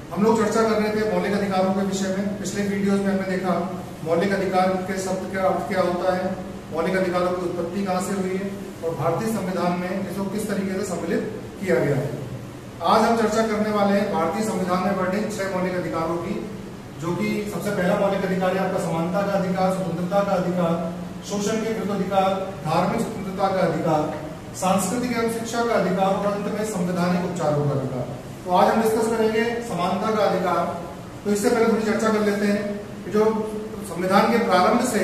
हम लोग चर्चा कर रहे थे मौलिक अधिकारों के विषय में। पिछले वीडियोस में हमने देखा मौलिक अधिकार के शब्द का अर्थ क्या होता है, मौलिक अधिकारों की उत्पत्ति कहाँ से हुई है और भारतीय संविधान में इसको किस तरीके से सम्मिलित किया गया है। आज हम चर्चा करने वाले हैं भारतीय संविधान में वर्णित 6 मौलिक अधिकारों की, जो कि सबसे पहला मौलिक अधिकार है आपका समानता का अधिकार, स्वतंत्रता का अधिकार, शोषण के विरुद्ध अधिकार, धार्मिक स्वतंत्रता का अधिकार, सांस्कृतिक एवं शिक्षा का अधिकार और अंत में संवैधानिक उपचारों का अधिकार। तो आज हम डिस्कस करेंगे समानता का अधिकार। तो इससे पहले थोड़ी चर्चा कर लेते हैं कि जो संविधान के प्रारंभ से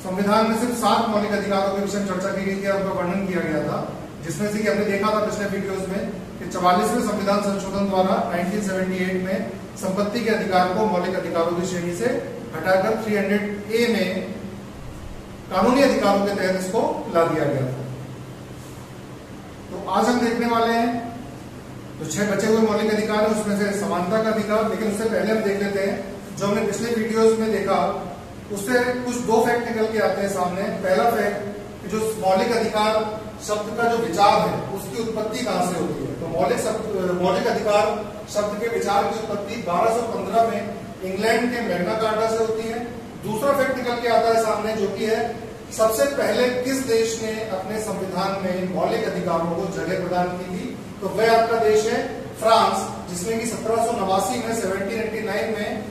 संविधान में सिर्फ 7 मौलिक अधिकारों के विषय में चर्चा की गई थी, उनका वर्णन किया गया था, जिसमें से कि हमने देखा था पिछले वीडियोस में कि 44वें संविधान संशोधन द्वारा 1978 में संपत्ति के अधिकार को मौलिक अधिकारों की श्रेणी से हटाकर 300A में कानूनी अधिकारों के तहत इसको ला दिया गया था। तो आज हम देखने वाले हैं जो 6 बचे हुए मौलिक अधिकार है उसमें से समानता का अधिकार। लेकिन उससे पहले हम देख लेते हैं जो हमने पिछले वीडियोस में देखा, उससे कुछ 2 फैक्ट निकल के आते हैं सामने। पहला फैक्ट कि जो मौलिक अधिकार शब्द का जो विचार है उसकी उत्पत्ति कहां से होती है। तो मौलिक अधिकार शब्द के विचार की उत्पत्ति 1215 में इंग्लैंड के मैग्ना कार्टा से होती है। दूसरा फैक्ट निकल के आता है सामने, जो कि है सबसे पहले किस देश ने अपने संविधान में मौलिक अधिकारों को जगह प्रदान की थी। तो वह आपका देश है फ्रांस, जिसमें कि 1789 में 1789 में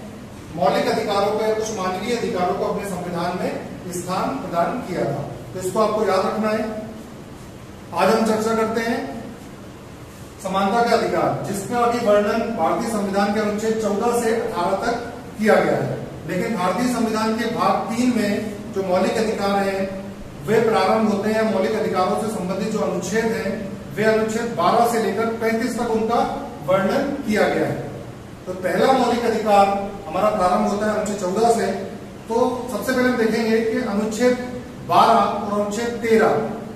मौलिक अधिकारों को या कुछ मानवीय अधिकारों को अपने संविधान में स्थान प्रदान किया था। तो इसको आपको याद रखना है। आज हम चर्चा करते हैं समानता का अधिकार, जिसका अभी वर्णन भारतीय संविधान के अनुच्छेद 14 से 18 तक किया गया है। लेकिन भारतीय संविधान के भाग 3 में जो मौलिक अधिकार हैं वे प्रारंभ होते हैं मौलिक अधिकारों से संबंधित जो अनुच्छेद हैं वे अनुच्छेद 12 से लेकर 35 तक उनका वर्णन किया गया है। तो पहला मौलिक अधिकार हमारा प्रारंभ होता है अनुच्छेद 14 से। तो सबसे पहले हम देखेंगे कि अनुच्छेद 12 और अनुच्छेद 13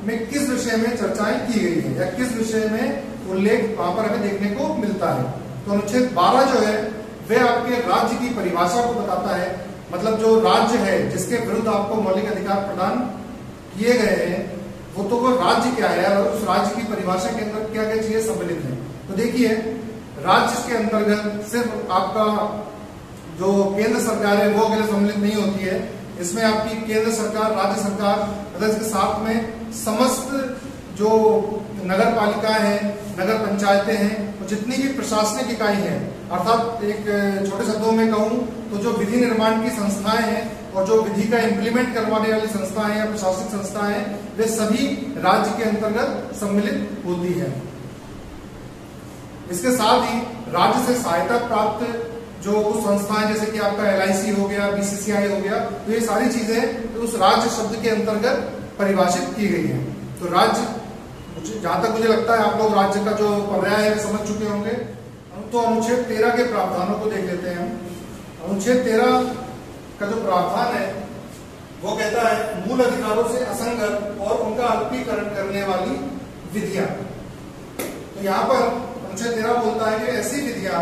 में किस विषय में चर्चाएं की गई है या किस विषय में उल्लेख वहां पर हमें देखने को मिलता है। तो अनुच्छेद 12 जो है वह आपके राज्य की परिभाषा को बताता है, मतलब जो राज्य है जिसके विरुद्ध आपको मौलिक अधिकार प्रदान किए गए हैं वो तो वो राज्य क्या है और उस राज्य की परिभाषा के अंदर क्या क्या चीजें सम्मिलित है। तो देखिए, राज्य के अंतर्गत सिर्फ आपका जो केंद्र सरकार है वो अकेले सम्मिलित नहीं होती है। इसमें आपकी केंद्र सरकार, राज्य सरकार तथा इसके साथ में समस्त जो नगर पालिकाएं हैं, नगर पंचायतें हैं, तो जितनी भी प्रशासनिक इकाई हैं, अर्थात एक छोटे शब्दों में कहूं तो जो विधि निर्माण की संस्थाएं हैं और जो विधि का इम्प्लीमेंट करवाने वाली संस्थाएं या प्रशासनिक संस्थाएं हैं, वे सभी राज्य के अंतर्गत सम्मिलित होती है। इसके साथ ही राज्य से सहायता प्राप्त जो कुछ संस्थाएं जैसे कि आपका LIC हो गया, BCCI हो गया, तो ये सारी चीजें तो उस राज्य शब्द के अंतर्गत परिभाषित की गई है। तो राज्य, जहां तक मुझे लगता है आप लोग राज्य का जो पर्याय है समझ चुके होंगे। तो अनुच्छेद 13 के प्रावधानों को देख लेते हैं हम। अनुच्छेद 13 का जो प्रावधान है वो कहता है मूल अधिकारों से असंगत और उनका अल्पीकरण करने वाली विधियां। तो यहाँ पर अनुच्छेद 13 बोलता है कि ऐसी विधियां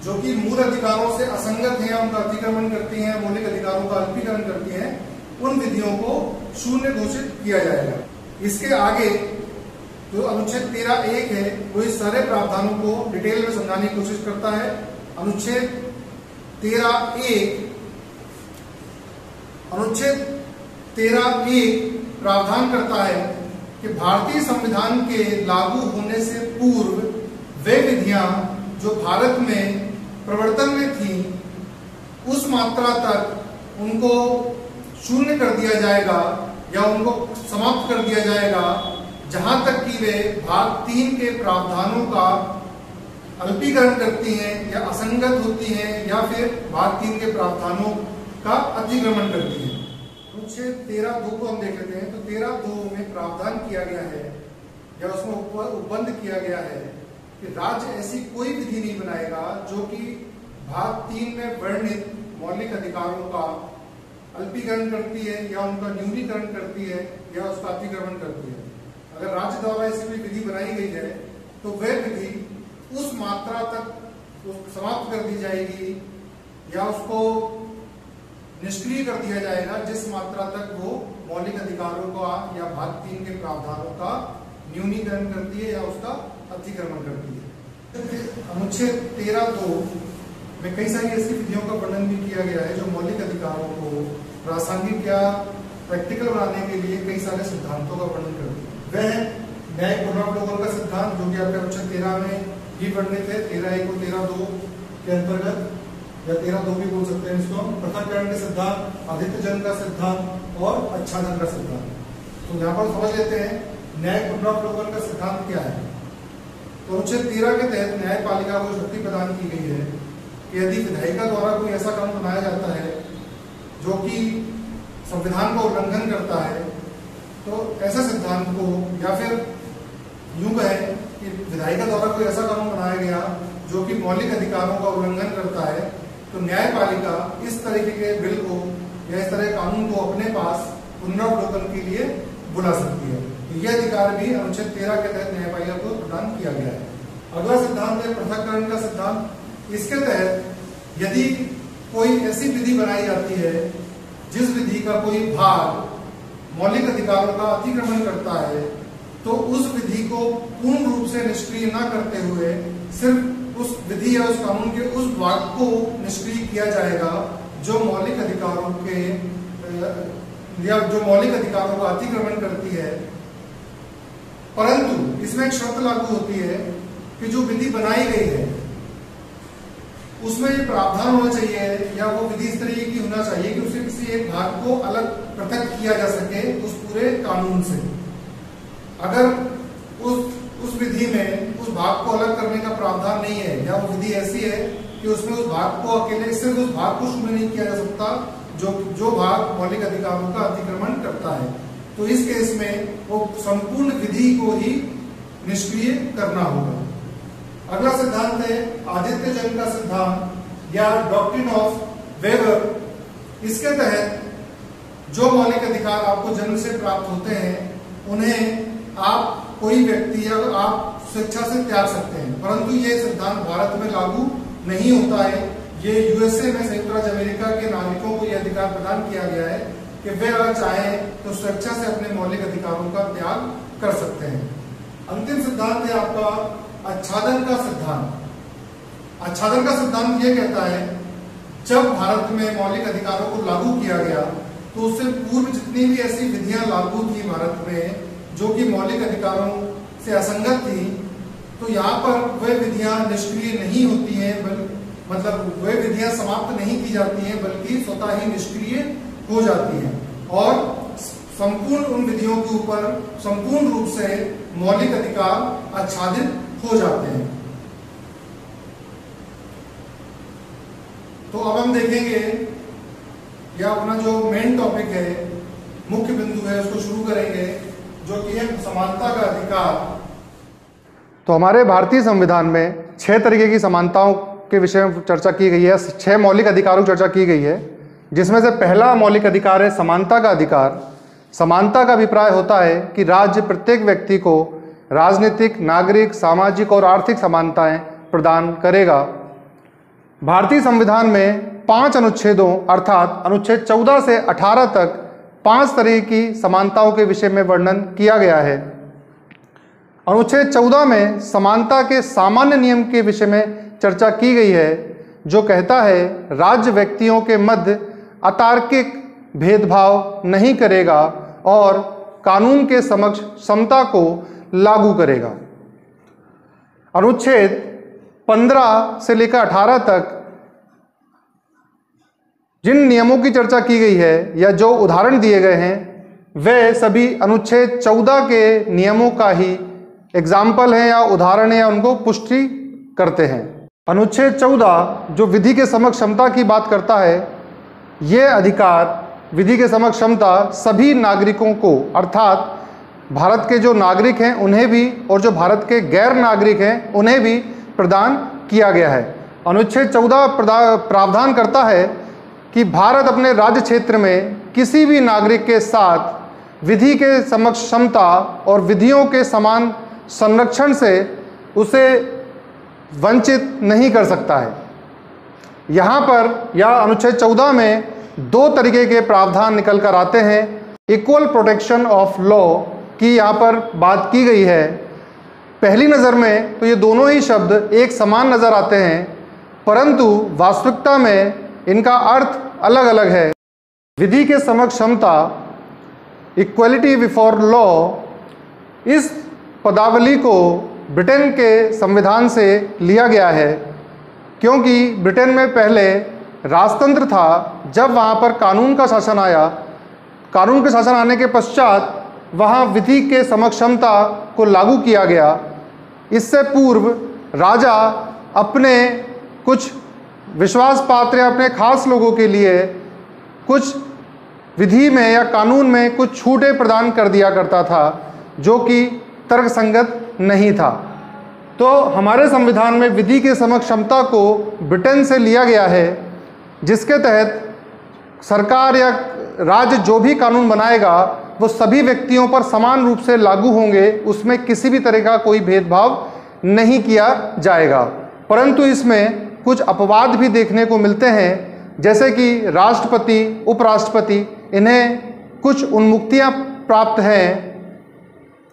जो कि मूल अधिकारों से असंगत हैं, उनका अतिक्रमण करती हैं, मौलिक अधिकारों का अल्पीकरण करती हैं, उन विधियों को शून्य घोषित किया जाएगा। इसके आगे जो अनुच्छेद 13(1) है वो इस सारे प्रावधानों को डिटेल में समझाने की कोशिश करता है। अनुच्छेद 13(1) प्रावधान करता है कि भारतीय संविधान के लागू होने से पूर्व वे विधियां जो भारत में प्रवर्तन में थी उस मात्रा तक उनको शून्य कर दिया जाएगा या उनको समाप्त कर दिया जाएगा जहां तक कि वे भाग 3 के प्रावधानों का अल्पीकरण करती हैं या असंगत होती हैं या फिर भाग 3 के प्रावधानों का अतिक्रमण करती हैं। अनुच्छेद 13(2) को हम देख लेते हैं। तो 13(2) में प्रावधान किया गया है या उसमें उपबंध किया गया है कि राज्य ऐसी कोई विधि नहीं बनाएगा जो कि भाग 3 में वर्णित मौलिक अधिकारों का अल्पीकरण करती है या उनका न्यूनीकरण करती है या उसका अतिक्रमण करती है। अगर राज्य द्वारा ऐसी कोई विधि बनाई गई है तो वह विधि उस मात्रा तक समाप्त कर दी जाएगी या उसको निष्क्रिय कर दिया जाएगा जिस मात्रा तक वो मौलिक अधिकारों का या भाग 3 के प्रावधानों का न्यूनीकरण करती है या उसका अतिक्रमण करती है। अनुच्छेद 13(2) में कई सारी ऐसी विधियों का वर्णन भी किया गया है जो मौलिक अधिकारों को प्रासंगिक या प्रैक्टिकल बनाने के लिए कई सारे सिद्धांतों का वर्णन करती है। वह न्यायिक पुनरावलोकन का सिद्धांत जो कि आपके अनुच्छेद 13 में ही वर्णित है, 13(1) और 13(2) के अंतर्गत, या 13(2) भी बोल सकते हैं इसको, पृथक्करण के सिद्धांत, आदित्यजन का सिद्धांत और आच्छादन का सिद्धांत। तो यहाँ पर समझ लेते हैं न्यायिक पुनरावलोकन का सिद्धांत क्या है। तो अनुच्छेद 13 के तहत न्यायपालिका को शक्ति प्रदान की गई है कि यदि विधायिका द्वारा कोई ऐसा कानून बनाया जाता है जो कि संविधान का उल्लंघन करता है, तो ऐसे सिद्धांत को, या फिर यूं कहें कि विधायिका द्वारा कोई ऐसा कानून बनाया गया जो कि मौलिक अधिकारों का उल्लंघन करता है, तो न्यायपालिका इस तरीके के बिल को या इस तरह के कानून को अपने पास पुनरावलोकन के लिए बुला सकती है। यह अधिकार भी अनुच्छेद 13 के तहत न्यायपालिका को प्रदान किया गया है। अगला सिद्धांत है पृथक्करण का सिद्धांत। इसके तहत यदि कोई ऐसी विधि बनाई जाती है जिस विधि का कोई भाग मौलिक अधिकारों का अतिक्रमण करता है, तो उस विधि को पूर्ण रूप से निष्क्रिय न करते हुए सिर्फ उस विधि या उस कानून के उस भाग को निष्क्रिय किया जाएगा जो मौलिक अधिकारों के या जो मौलिक अधिकारों का अतिक्रमण करती है। परंतु इसमें एक शर्त लागू होती है कि जो विधि बनाई गई है उसमें ये प्रावधान होना चाहिए या वो विधि इस तरीके की होना चाहिए कि उसे किसी एक भाग को अलग पृथक किया जा सके उस पूरे कानून से। अगर उस विधि में उस भाग को अलग करने का प्रावधान नहीं है, या वो विधि ऐसी है कि उसमें उस भाग को अकेले सिर्फ उस भाग को शून्य नहीं किया जा सकता जो भाग मौलिक अधिकारों का अतिक्रमण करता है, तो इस केस में वो संपूर्ण विधि को ही निष्क्रिय करना होगा। अगला सिद्धांत है आदित्यजन का सिद्धांत या डॉक्ट्रिन ऑफ वेबर। इसके तहत जो मौलिक अधिकार आपको जन्म से प्राप्त होते हैं उन्हें आप कोई व्यक्ति या आप स्वेच्छा से त्याग सकते हैं, परंतु ये सिद्धांत भारत में लागू नहीं होता है। ये यूएसए में, संयुक्त राज्य अमेरिका के नागरिकों को यह अधिकार प्रदान किया गया है कि वे अगर चाहें तो स्वेच्छा से अपने मौलिक अधिकारों का त्याग कर सकते हैं। अंतिम सिद्धांत है आपका आच्छादन का सिद्धांत। आच्छादन का सिद्धांत यह कहता है जब भारत में मौलिक अधिकारों को लागू किया गया तो उससे पूर्व जितनी भी ऐसी विधियां लागू थी भारत में जो कि मौलिक अधिकारों से असंगत थी, तो यहाँ पर वह विधियां निष्क्रिय नहीं होती हैं, मतलब वह विधियां समाप्त नहीं की जाती हैं बल्कि स्वतः ही निष्क्रिय हो जाती हैं और संपूर्ण उन विधियों के ऊपर संपूर्ण रूप से मौलिक अधिकार आच्छादित हो जाते हैं। तो अब हम देखेंगे या अपना जो मेन टॉपिक है, मुख्य बिंदु है, उसको शुरू करेंगे जो कि है समानता का अधिकार। तो हमारे भारतीय संविधान में 6 तरीके की समानताओं के विषय में चर्चा की गई है, 6 मौलिक अधिकारों की चर्चा की गई है, जिसमें से पहला मौलिक अधिकार है समानता का अधिकार। समानता का अभिप्राय होता है कि राज्य प्रत्येक व्यक्ति को राजनीतिक, नागरिक, सामाजिक और आर्थिक समानताएं प्रदान करेगा। भारतीय संविधान में 5 अनुच्छेदों अर्थात अनुच्छेद 14 से 18 तक 5 तरह की समानताओं के विषय में वर्णन किया गया है। अनुच्छेद 14 में समानता के सामान्य नियम के विषय में चर्चा की गई है, जो कहता है राज्य व्यक्तियों के मध्य अतार्किक भेदभाव नहीं करेगा और कानून के समक्ष समता को लागू करेगा। अनुच्छेद 15 से लेकर 18 तक जिन नियमों की चर्चा की गई है या जो उदाहरण दिए गए हैं वे सभी अनुच्छेद 14 के नियमों का ही एग्जाम्पल है या उदाहरण है या उनको पुष्टि करते हैं। अनुच्छेद 14 जो विधि के समक्ष क्षमता की बात करता है, यह अधिकार विधि के समक्ष क्षमता सभी नागरिकों को अर्थात भारत के जो नागरिक हैं उन्हें भी और जो भारत के गैर नागरिक हैं उन्हें भी प्रदान किया गया है। अनुच्छेद 14 प्रावधान करता है कि भारत अपने राज्य क्षेत्र में किसी भी नागरिक के साथ विधि के समक्ष क्षमता और विधियों के समान संरक्षण से उसे वंचित नहीं कर सकता है। यहाँ पर या अनुच्छेद 14 में 2 तरीके के प्रावधान निकल कर आते हैं। इक्वल प्रोटेक्शन ऑफ लॉ की यहाँ पर बात की गई है पहली नज़र में तो ये दोनों ही शब्द एक समान नज़र आते हैं, परंतु वास्तविकता में इनका अर्थ अलग अलग है। विधि के समक्ष समता, इक्वलिटी बिफोर लॉ, इस पदावली को ब्रिटेन के संविधान से लिया गया है, क्योंकि ब्रिटेन में पहले राजतंत्र था। जब वहाँ पर कानून का शासन आया, कानून के शासन आने के पश्चात वहाँ विधि के समक्ष समता को लागू किया गया। इससे पूर्व राजा अपने कुछ विश्वास पात्र या अपने खास लोगों के लिए कुछ विधि में या कानून में कुछ छूटें प्रदान कर दिया करता था, जो कि तर्कसंगत नहीं था। तो हमारे संविधान में विधि के समक्ष समता को ब्रिटेन से लिया गया है, जिसके तहत सरकार या राज्य जो भी कानून बनाएगा वो सभी व्यक्तियों पर समान रूप से लागू होंगे, उसमें किसी भी तरह का कोई भेदभाव नहीं किया जाएगा। परंतु इसमें कुछ अपवाद भी देखने को मिलते हैं, जैसे कि राष्ट्रपति, उपराष्ट्रपति, इन्हें कुछ उन्मुक्तियां प्राप्त हैं।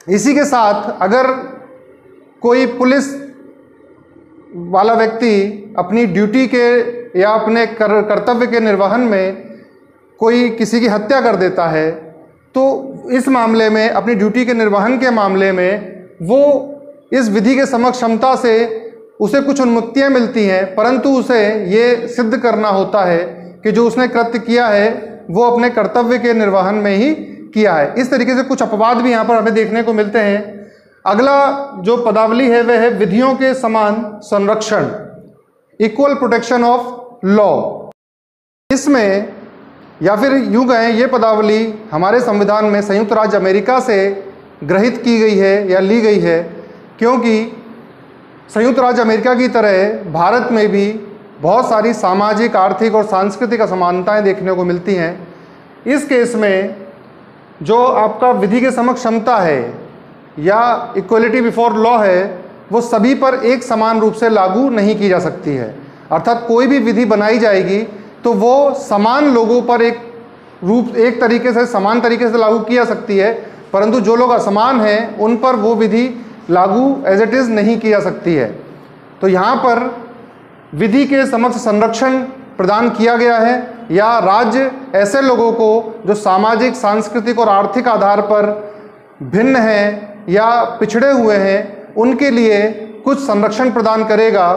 इसी के साथ अगर कोई पुलिस वाला व्यक्ति अपनी ड्यूटी के या अपने कर्तव्य के निर्वहन में कोई किसी की हत्या कर देता है, तो इस मामले में, अपनी ड्यूटी के निर्वहन के मामले में, वो इस विधि के समक्ष समता से उसे कुछ उन्मुक्तियां मिलती हैं, परंतु उसे ये सिद्ध करना होता है कि जो उसने कृत्य किया है वो अपने कर्तव्य के निर्वहन में ही किया है। इस तरीके से कुछ अपवाद भी यहाँ पर हमें देखने को मिलते हैं। अगला जो पदावली है वह है विधियों के समान संरक्षण, इक्वल प्रोटेक्शन ऑफ लॉ। इसमें, या फिर यूं कहें, ये पदावली हमारे संविधान में संयुक्त राज्य अमेरिका से ग्रहित की गई है या ली गई है, क्योंकि संयुक्त राज्य अमेरिका की तरह भारत में भी बहुत सारी सामाजिक, आर्थिक और सांस्कृतिक असमानताएं देखने को मिलती हैं। इस केस में जो आपका विधि के समक्ष समता है या इक्वलिटी बिफोर लॉ है, वो सभी पर एक समान रूप से लागू नहीं की जा सकती है। अर्थात कोई भी विधि बनाई जाएगी तो वो समान लोगों पर एक तरीके से, समान तरीके से लागू की जा सकती है, परंतु जो लोग असमान हैं उन पर वो विधि लागू एज इट इज़ नहीं की जा सकती है। तो यहाँ पर विधि के समक्ष संरक्षण प्रदान किया गया है, या राज्य ऐसे लोगों को जो सामाजिक, सांस्कृतिक और आर्थिक आधार पर भिन्न हैं या पिछड़े हुए हैं, उनके लिए कुछ संरक्षण प्रदान करेगा।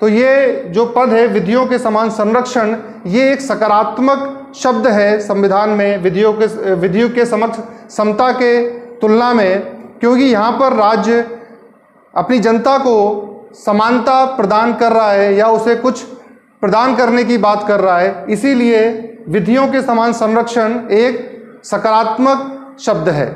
तो ये जो पद है विधियों के समान संरक्षण, ये एक सकारात्मक शब्द है संविधान में विधियों के समक्ष समता के तुलना में, क्योंकि यहाँ पर राज्य अपनी जनता को समानता प्रदान कर रहा है या उसे कुछ प्रदान करने की बात कर रहा है। इसीलिए विधियों के समान संरक्षण एक सकारात्मक शब्द है।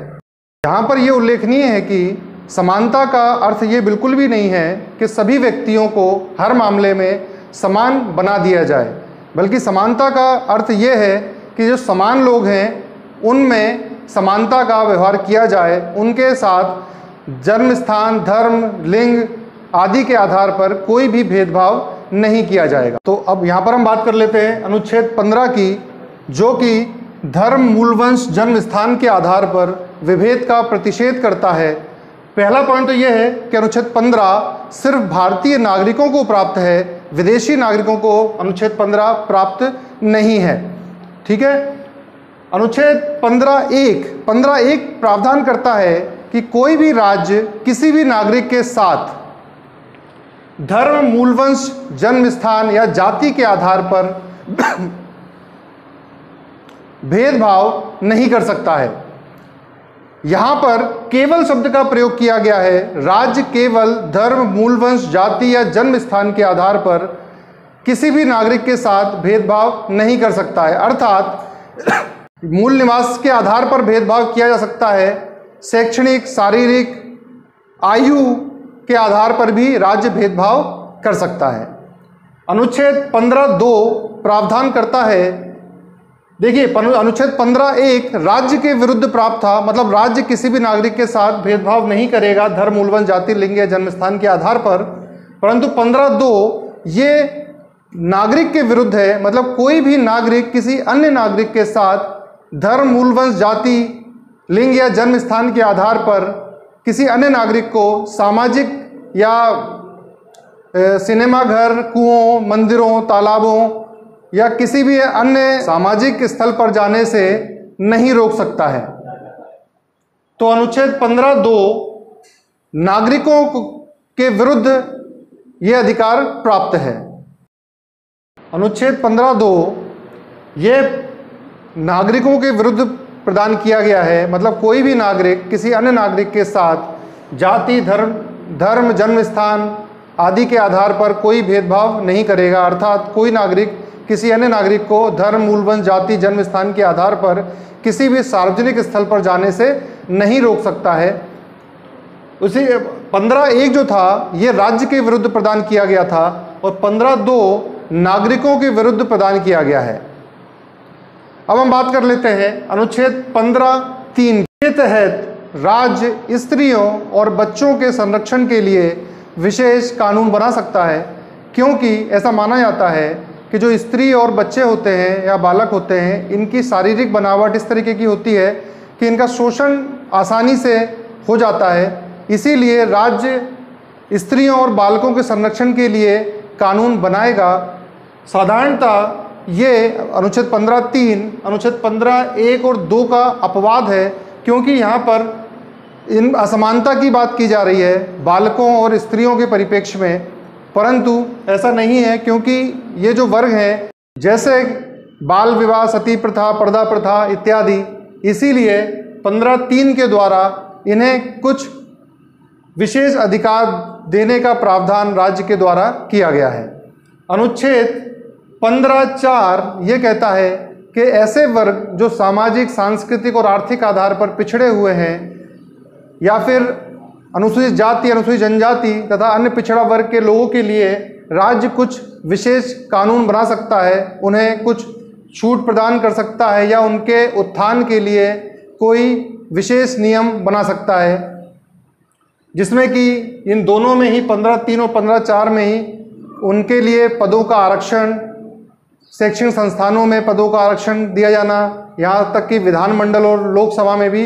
यहाँ पर यह उल्लेखनीय है कि समानता का अर्थ ये बिल्कुल भी नहीं है कि सभी व्यक्तियों को हर मामले में समान बना दिया जाए, बल्कि समानता का अर्थ ये है कि जो समान लोग हैं उनमें समानता का व्यवहार किया जाए, उनके साथ जन्म स्थान, धर्म, लिंग आदि के आधार पर कोई भी भेदभाव नहीं किया जाएगा। तो अब यहाँ पर हम बात कर लेते हैं अनुच्छेद 15 की, जो कि धर्म, मूलवंश, जन्म स्थान के आधार पर विभेद का प्रतिषेध करता है। पहला पॉइंट तो यह है कि अनुच्छेद 15 सिर्फ भारतीय नागरिकों को प्राप्त है, विदेशी नागरिकों को अनुच्छेद 15 प्राप्त नहीं है। ठीक है। अनुच्छेद 15(1) प्रावधान करता है कि कोई भी राज्य किसी भी नागरिक के साथ धर्म, मूलवंश, जन्म स्थान या जाति के आधार पर भेदभाव नहीं कर सकता है। यहां पर केवल शब्द का प्रयोग किया गया है। राज्य केवल धर्म, मूलवंश, जाति या जन्म स्थान के आधार पर किसी भी नागरिक के साथ भेदभाव नहीं कर सकता है। अर्थात मूल निवास के आधार पर भेदभाव किया जा सकता है, शैक्षणिक, शारीरिक, आयु के आधार पर भी राज्य भेदभाव कर सकता है। अनुच्छेद 15(2) प्रावधान करता है, देखिए अनुच्छेद 15(1) राज्य के विरुद्ध प्राप्त था, मतलब राज्य किसी भी नागरिक के साथ भेदभाव नहीं करेगा धर्म, मूलवंश, जाति, लिंग या जन्म स्थान के आधार पर। परंतु 15(2) ये नागरिक के विरुद्ध है, मतलब कोई भी नागरिक किसी अन्य नागरिक के साथ धर्म, मूलवंश, जाति, लिंग या जन्म स्थान के आधार पर किसी अन्य नागरिक को सामाजिक या सिनेमा घर, कुओं, मंदिरों, तालाबों या किसी भी अन्य सामाजिक स्थल पर जाने से नहीं रोक सकता है। तो अनुच्छेद 15(2) नागरिकों के विरुद्ध यह अधिकार प्राप्त है। अनुच्छेद 15(2) यह नागरिकों के विरुद्ध प्रदान किया गया है, मतलब कोई भी नागरिक किसी अन्य नागरिक के साथ जाति, धर्म, जन्म स्थान आदि के आधार पर कोई भेदभाव नहीं करेगा। अर्थात कोई नागरिक किसी अन्य नागरिक को धर्म, मूलवंश, जाति, जन्म स्थान के आधार पर किसी भी सार्वजनिक स्थल पर जाने से नहीं रोक सकता है। उसी 15(1) जो था ये राज्य के विरुद्ध प्रदान किया गया था और 15(2) नागरिकों के विरुद्ध प्रदान किया गया है। अब हम बात कर लेते हैं अनुच्छेद 15(3) के तहत राज्य स्त्रियों और बच्चों के संरक्षण के लिए विशेष कानून बना सकता है, क्योंकि ऐसा माना जाता है कि जो स्त्री और बच्चे होते हैं या बालक होते हैं, इनकी शारीरिक बनावट इस तरीके की होती है कि इनका शोषण आसानी से हो जाता है। इसीलिए राज्य स्त्रियों और बालकों के संरक्षण के लिए कानून बनाएगा। साधारणतः ये अनुच्छेद 15(3) अनुच्छेद 15(1) और 2 का अपवाद है, क्योंकि यहाँ पर इन असमानता की बात की जा रही है बालकों और स्त्रियों के परिप्रेक्ष्य में, परंतु ऐसा नहीं है, क्योंकि ये जो वर्ग हैं जैसे बाल विवाह, सती प्रथा, पर्दा प्रथा इत्यादि, इसीलिए 15(3) के द्वारा इन्हें कुछ विशेष अधिकार देने का प्रावधान राज्य के द्वारा किया गया है। अनुच्छेद 15(4) ये कहता है कि ऐसे वर्ग जो सामाजिक, सांस्कृतिक और आर्थिक आधार पर पिछड़े हुए हैं या फिर अनुसूचित जाति, अनुसूचित जनजाति तथा अन्य पिछड़ा वर्ग के लोगों के लिए राज्य कुछ विशेष कानून बना सकता है, उन्हें कुछ छूट प्रदान कर सकता है या उनके उत्थान के लिए कोई विशेष नियम बना सकता है, जिसमें कि इन दोनों में ही 15(3) और 15(4) में ही उनके लिए पदों का आरक्षण, शैक्षणिक संस्थानों में पदों का आरक्षण दिया जाना, यहाँ तक कि विधानमंडल और लोकसभा में भी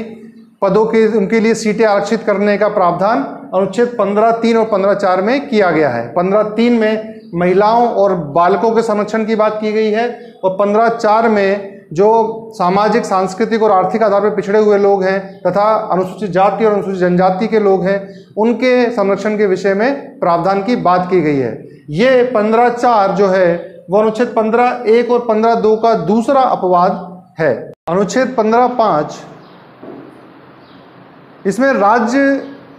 पदों के उनके लिए सीटें आरक्षित करने का प्रावधान अनुच्छेद 15(3) और 15(4) में किया गया है। 15(3) में महिलाओं और बालकों के संरक्षण की बात की गई है और 15(4) में जो सामाजिक, सांस्कृतिक और आर्थिक आधार पर पिछड़े हुए लोग हैं तथा अनुसूचित जाति और अनुसूचित जनजाति के लोग हैं, उनके संरक्षण के विषय में प्रावधान की बात की गई है। ये 15(4) जो है वो अनुच्छेद 15(1) और 15(2) का दूसरा अपवाद है। अनुच्छेद 15(5) इसमें राज्य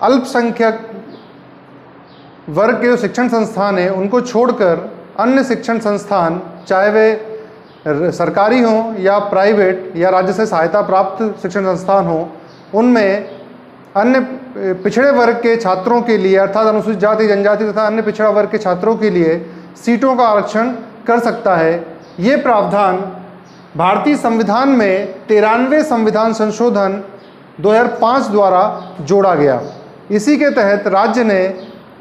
अल्पसंख्यक वर्ग के जो शिक्षण संस्थान हैं उनको छोड़कर अन्य शिक्षण संस्थान, चाहे वे सरकारी हों या प्राइवेट या राज्य से सहायता प्राप्त शिक्षण संस्थान हों, उनमें अन्य पिछड़े वर्ग के छात्रों के लिए अर्थात अनुसूचित जाति, जनजाति तथा अन्य पिछड़ा वर्ग के छात्रों के लिए सीटों का आरक्षण कर सकता है। ये प्रावधान भारतीय संविधान में 93वें संविधान संशोधन 2005 द्वारा जोड़ा गया। इसी के तहत राज्य ने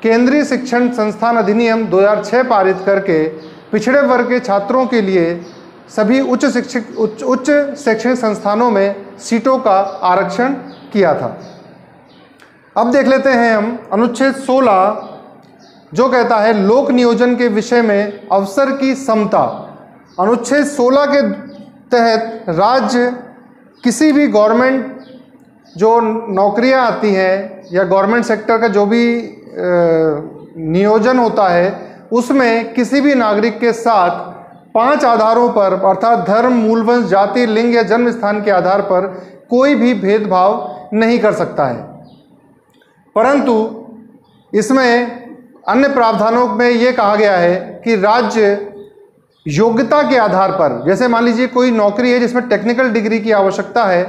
केंद्रीय शिक्षण संस्थान अधिनियम 2006 पारित करके पिछड़े वर्ग के छात्रों के लिए सभी उच्च शैक्षणिक संस्थानों में सीटों का आरक्षण किया था। अब देख लेते हैं हम अनुच्छेद 16 जो कहता है लोक नियोजन के विषय में अवसर की समता। अनुच्छेद 16 के तहत राज्य किसी भी गवर्नमेंट जो नौकरियां आती हैं या गवर्नमेंट सेक्टर का जो भी नियोजन होता है उसमें किसी भी नागरिक के साथ 5 आधारों पर अर्थात धर्म, मूलवंश, जाति, लिंग या जन्म स्थान के आधार पर कोई भी भेदभाव नहीं कर सकता है। परंतु इसमें अन्य प्रावधानों में ये कहा गया है कि राज्य योग्यता के आधार पर, जैसे मान लीजिए कोई नौकरी है जिसमें टेक्निकल डिग्री की आवश्यकता है,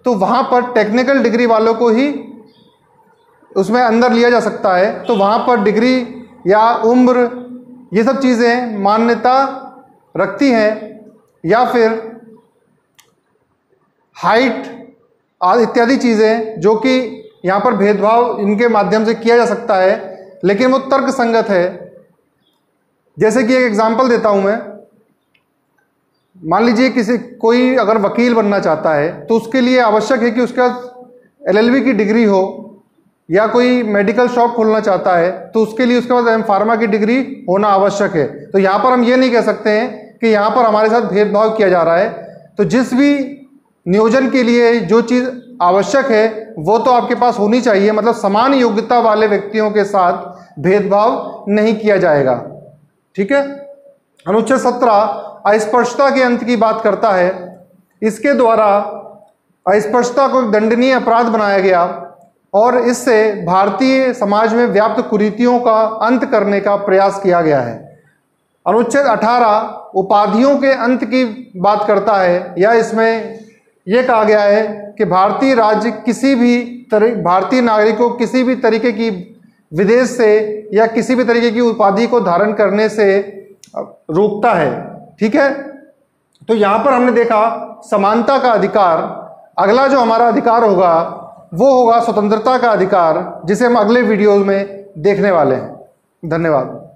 तो वहाँ पर टेक्निकल डिग्री वालों को ही उसमें अंदर लिया जा सकता है। तो वहाँ पर डिग्री या उम्र ये सब चीज़ें मान्यता रखती हैं, या फिर हाइट इत्यादि चीज़ें जो कि यहाँ पर भेदभाव इनके माध्यम से किया जा सकता है, लेकिन वो तर्क संगत है। जैसे कि एक एग्जांपल देता हूँ मैं, मान लीजिए कोई अगर वकील बनना चाहता है तो उसके लिए आवश्यक है कि उसका LLB की डिग्री हो या कोई मेडिकल शॉप खोलना चाहता है तो उसके लिए उसके पास एम.फार्मा की डिग्री होना आवश्यक है। तो यहाँ पर हम ये नहीं कह सकते हैं कि यहाँ पर हमारे साथ भेदभाव किया जा रहा है। तो जिस भी नियोजन के लिए जो चीज़ आवश्यक है वो तो आपके पास होनी चाहिए, मतलब समान योग्यता वाले व्यक्तियों के साथ भेदभाव नहीं किया जाएगा। ठीक है। अनुच्छेद 17 अस्पृश्यता के अंत की बात करता है। इसके द्वारा अस्पृश्यता को एक दंडनीय अपराध बनाया गया और इससे भारतीय समाज में व्याप्त कुरीतियों का अंत करने का प्रयास किया गया है। अनुच्छेद 18 उपाधियों के अंत की बात करता है, या इसमें यह कहा गया है कि भारतीय राज्य किसी भी भारतीय नागरिक को किसी भी तरीके की विदेश से या किसी भी तरीके की उपाधि को धारण करने से रोकता है। ठीक है। तो यहां पर हमने देखा समानता का अधिकार। अगला जो हमारा अधिकार होगा वो होगा स्वतंत्रता का अधिकार, जिसे हम अगले वीडियो में देखने वाले हैं। धन्यवाद।